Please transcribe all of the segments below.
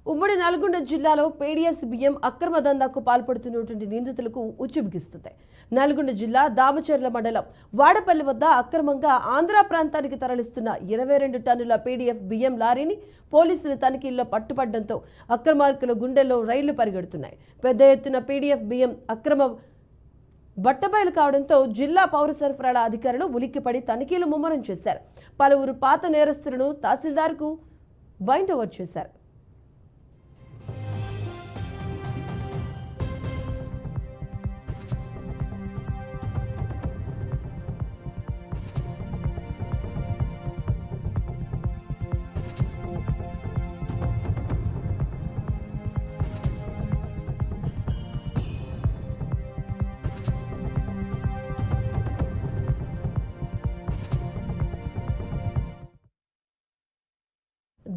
ఉమ్మడి నల్గొండ జిల్లాలో పీడీఎస్ బియ్యం అక్రమ దందాకు పాల్పడుతున్నటువంటి నిందితులకు ఉచ్చుబిగిస్తుంది. నల్గొండ జిల్లా దామచర్ల మండలం వాడపల్లి వద్ద అక్రమంగా ఆంధ్ర ప్రాంతానికి తరలిస్తున్న 22 టన్నుల పీడీఎఫ్ బియ్యం లారీని పోలీసులు తనిఖీల్లో పట్టుపడడంతో అక్రమార్కుల గుండెల్లో రైళ్లు పరిగెడుతున్నాయి. పెద్ద ఎత్తున పీడీఎఫ్ బియ్యం అక్రమ బట్టబయలు కావడంతో జిల్లా పౌర సరఫరాల అధికారులు ఉలిక్కిపడి తనిఖీలు ముమ్మరం చేశారు. పలువురు పాత నేరస్తులను తహసీల్దార్కు బైండ్ ఓవర్ చేశారు.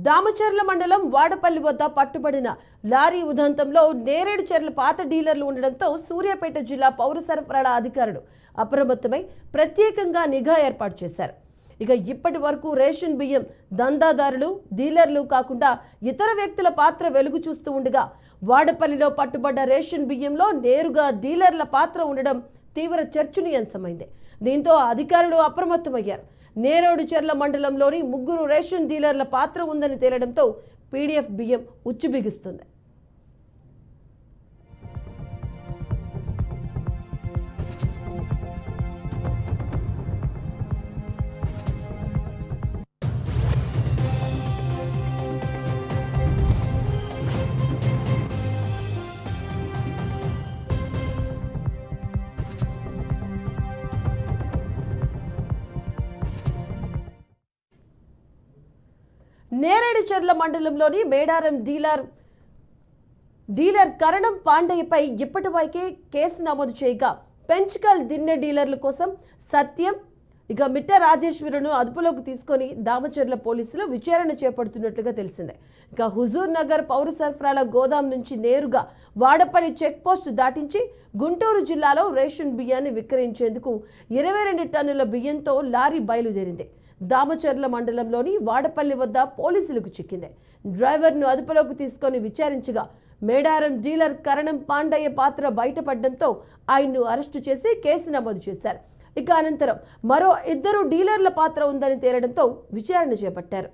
దామచర్ల మండలం వాడపల్లి వద్ద పట్టుబడిన లారీ ఉదంతంలో నేరేడుచెర్ల పాత డీలర్లు ఉండడంతో సూర్యాపేట జిల్లా పౌర సరఫరాల అధికారులు అప్రమత్తమై ప్రత్యేకంగా నిఘా ఏర్పాటు చేశారు. ఇప్పటి వరకు రేషన్ బియ్యం దందాదారులు డీలర్లు కాకుండా ఇతర వ్యక్తుల పాత్ర వెలుగు చూస్తూ ఉండగా వాడపల్లిలో పట్టుబడ్డ రేషన్ బియ్యంలో నేరుగా డీలర్ల పాత్ర ఉండడం తీవ్ర చర్చనీయాంశమైంది. దీంతో అధికారులు అప్రమత్తమయ్యారు. నేరేడుచెర్ల మండలంలోని 3 రేషన్ డీలర్ల పాత్ర ఉందని తేలడంతో పీడీఎఫ్ బియ్యం ఉచ్చుబిగిస్తుంది. నేరేడుచెర్ల మండలంలోని మేడారం డీలర్ కరణం పాండయ్యపై ఇప్పటివరకే కేసు నమోదు చేయగా పెంచికల్ దిన్నె డీలర్ల కోసం సత్యం మిట్ట రాజేశ్వరును అదుపులోకి తీసుకొని దామచర్ల పోలీసులు విచారణ చేపడుతున్నట్లుగా తెలిసిందే. హుజూర్ నగర్ పౌర సరఫరాల గోదాం నుంచి నేరుగా వాడపల్లి చెక్ పోస్ట్ దాటించి గుంటూరు జిల్లాలో రేషన్ బియ్యాన్ని విక్రయించేందుకు 22 టన్నుల బియ్యంతో లారీ బయలుదేరింది. దామచర్ల మండలంలోని వాడపల్లి వద్ద పోలీసులకు చిక్కింది. డ్రైవర్ను అదుపులోకి తీసుకొని విచారించగా మేడారం డీలర్ కరణం పాండయ్య పాత్ర బయటపడడంతో ఆయన్ను అరెస్టు చేసి కేసు నమోదు చేశారు. అనంతరం మరో 2 డీలర్ల పాత్ర ఉందని తేలడంతో విచారణ చేపట్టారు.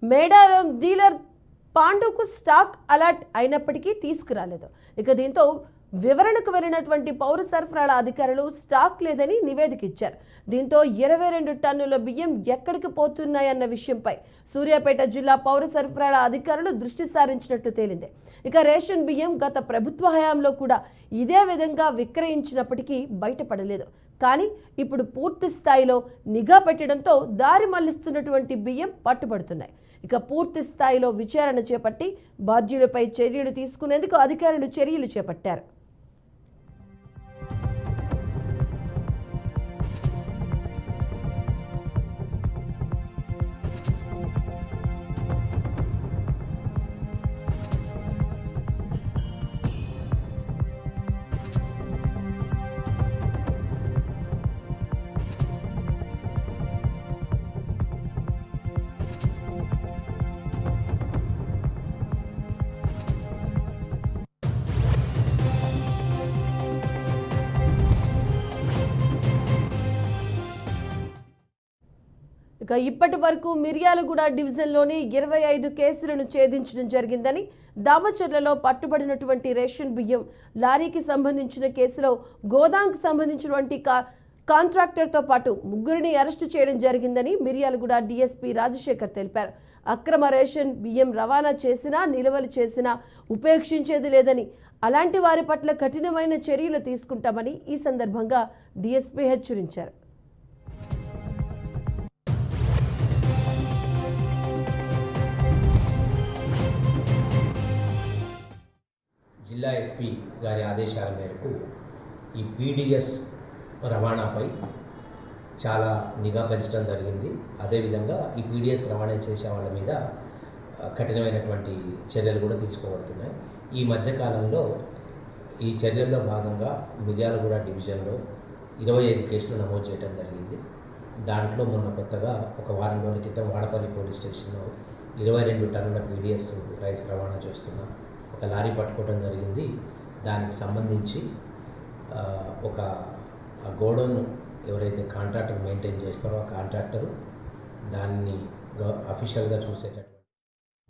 మేడారం డీలర్ పాండుకు స్టాక్ అలర్ట్ అయినప్పటికీ తీసుకురాలేదు. దీంతో వివరణకు వెళ్ళినటువంటి పౌర సరఫరాల అధికారులు స్టాక్ లేదని నివేదిక ఇచ్చారు. దీంతో 22 టన్నుల బియ్యం ఎక్కడికి పోతున్నాయన్న విషయంపై సూర్యాపేట జిల్లా పౌర సరఫరాల అధికారులు దృష్టి సారించినట్లు తేలింది. రేషన్ బియ్యం గత ప్రభుత్వ హయాంలో కూడా ఇదే విధంగా విక్రయించినప్పటికీ బయటపడలేదు. కానీ ఇప్పుడు పూర్తి స్థాయిలో నిఘా పెట్టడంతో దారి మళ్లిస్తున్నటువంటి బియ్యం పట్టుబడుతున్నాయి. పూర్తి స్థాయిలో విచారణ చేపట్టి బాధ్యులపై చర్యలు తీసుకునేందుకు అధికారులు చర్యలు చేపట్టారు. ఇప్పటి వరకు మిర్యాలగూడ డివిజన్లోని 25 కేసులను ఛేదించడం జరిగిందని, దామచర్లలో పట్టుబడినటువంటి రేషన్ బియ్యం లారీకి సంబంధించిన కేసులో గోదాంకి సంబంధించినటువంటి కాంట్రాక్టర్తో పాటు 3 అరెస్టు చేయడం జరిగిందని మిర్యాలగూడ డీఎస్పీ రాజశేఖర్ తెలిపారు. అక్రమ రేషన్ బియ్యం రవాణా చేసినా నిల్వలు చేసినా ఉపేక్షించేది లేదని, అలాంటి వారి పట్ల కఠినమైన చర్యలు తీసుకుంటామని ఈ సందర్భంగా డీఎస్పీ హెచ్చరించారు. జిల్లా ఎస్పీ గారి ఆదేశాల మేరకు ఈ పీడిఎస్ రవాణాపై చాలా నిఘా పెంచడం జరిగింది. అదేవిధంగా ఈ పీడిఎస్ రవాణా చేసే వాళ్ళ మీద కఠినమైనటువంటి చర్యలు కూడా తీసుకోబడుతున్నాయి. ఈ మధ్యకాలంలో ఈ చర్యల్లో భాగంగా మిర్యాలగూడ డివిజన్లో 25 కేసులు నమోదు చేయడం జరిగింది. దాంట్లో మొన్న కొత్తగా ఒక వారం రోజుల క్రితం వాడపల్లి పోలీస్ స్టేషన్లో 22 టన్నుల పీడిఎస్ రైస్ రవాణా చేస్తున్న ఒక లారీ పట్టుకోవడం జరిగింది. దానికి సంబంధించి ఒక గోడౌన్ ఎవరైతే కాంట్రాక్టర్ మెయింటైన్ చేస్తారో ఆ కాంట్రాక్టరు దాన్ని అఫీషియల్గా చూసేటట్టు